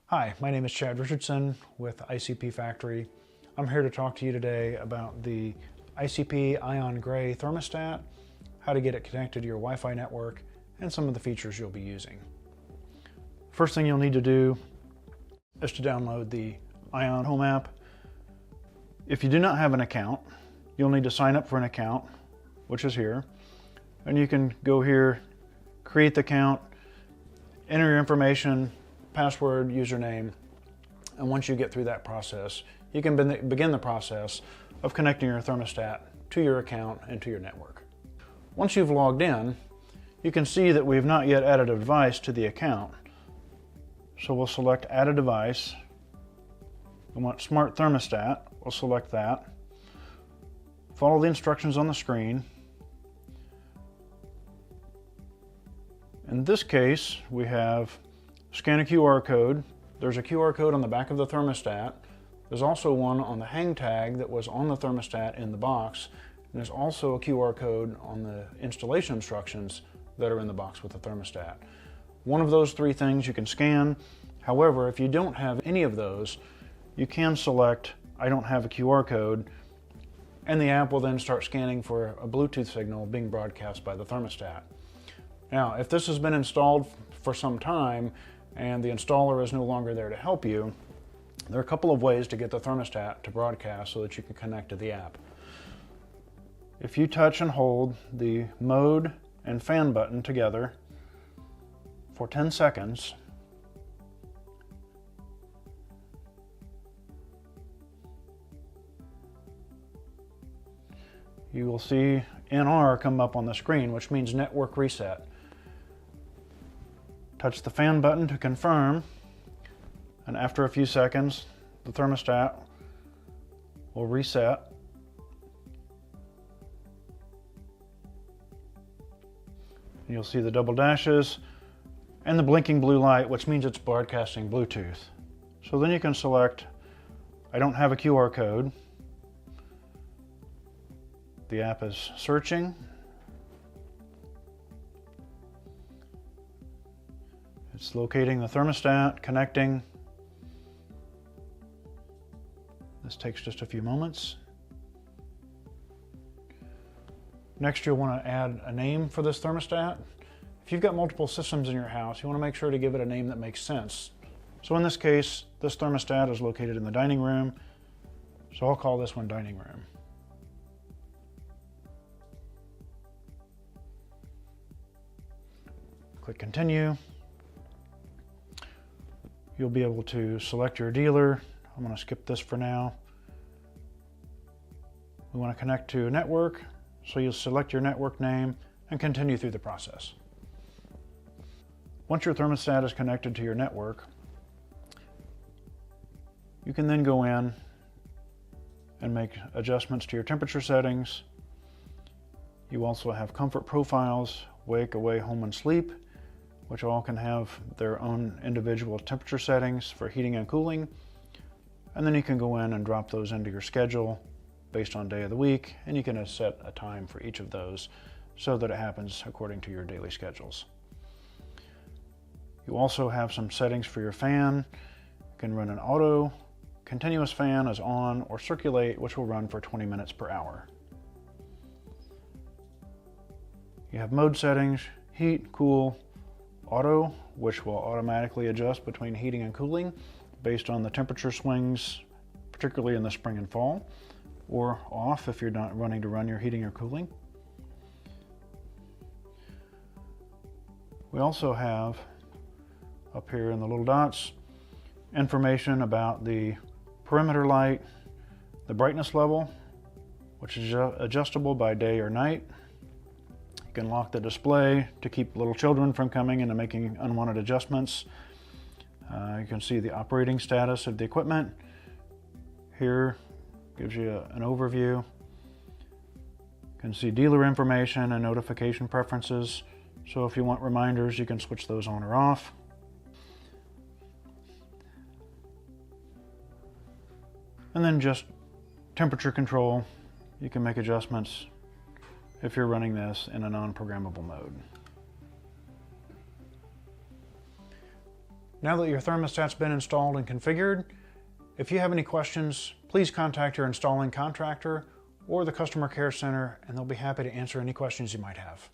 Hi, my name is Chad Richardson with ICP Factory. I'm here to talk to you today about the ICP Ion Gray Thermostat, how to get it connected to your Wi-Fi network, and some of the features you'll be using. First thing you'll need to do is to download the Ion Home app. If you do not have an account, you'll need to sign up for an account, which is here. And you can go here, create the account, enter your information, password, username, and once you get through that process, you can begin the process of connecting your thermostat to your account and to your network. Once you've logged in, you can see that we've not yet added a device to the account. So we'll select Add a Device. We want Smart Thermostat. We'll select that. Follow the instructions on the screen. In this case, we have scan a QR code. There's a QR code on the back of the thermostat. There's also one on the hang tag that was on the thermostat in the box. And there's also a QR code on the installation instructions that are in the box with the thermostat. One of those three things you can scan. However, if you don't have any of those, you can select I don't have a QR code, and the app will then start scanning for a Bluetooth signal being broadcast by the thermostat. Now, if this has been installed for some time and the installer is no longer there to help you, there are a couple of ways to get the thermostat to broadcast so that you can connect to the app. If you touch and hold the mode and fan button together for 10 seconds, you will see NR come up on the screen, which means network reset. Touch the fan button to confirm, and after a few seconds, the thermostat will reset. You'll see the double dashes and the blinking blue light, which means it's broadcasting Bluetooth. So then you can select, I don't have a QR code. The app is searching. It's locating the thermostat, connecting. This takes just a few moments. Next, you'll want to add a name for this thermostat. If you've got multiple systems in your house, you want to make sure to give it a name that makes sense. So in this case, this thermostat is located in the dining room, so I'll call this one Dining Room. Click Continue. You'll be able to select your dealer. I'm going to skip this for now. We want to connect to a network, so you'll select your network name and continue through the process. Once your thermostat is connected to your network, you can then go in and make adjustments to your temperature settings. You also have comfort profiles, wake, away, home, and sleep, which all can have their own individual temperature settings for heating and cooling. And then you can go in and drop those into your schedule based on day of the week, and you can set a time for each of those so that it happens according to your daily schedules. You also have some settings for your fan. You can run an auto, continuous fan is on, or circulate, which will run for 20 minutes per hour. You have mode settings, heat, cool, auto, which will automatically adjust between heating and cooling based on the temperature swings, particularly in the spring and fall, or off if you're not running to run your heating or cooling. We also have up here in the little dots information about the perimeter light, the brightness level, which is adjustable by day or night. You can lock the display to keep little children from coming in and making unwanted adjustments. You can see the operating status of the equipment. Here gives you an overview. You can see dealer information and notification preferences. So if you want reminders, you can switch those on or off. And then just temperature control. You can make adjustments if you're running this in a non-programmable mode. Now that your thermostat's been installed and configured, if you have any questions, please contact your installing contractor or the customer care center, and they'll be happy to answer any questions you might have.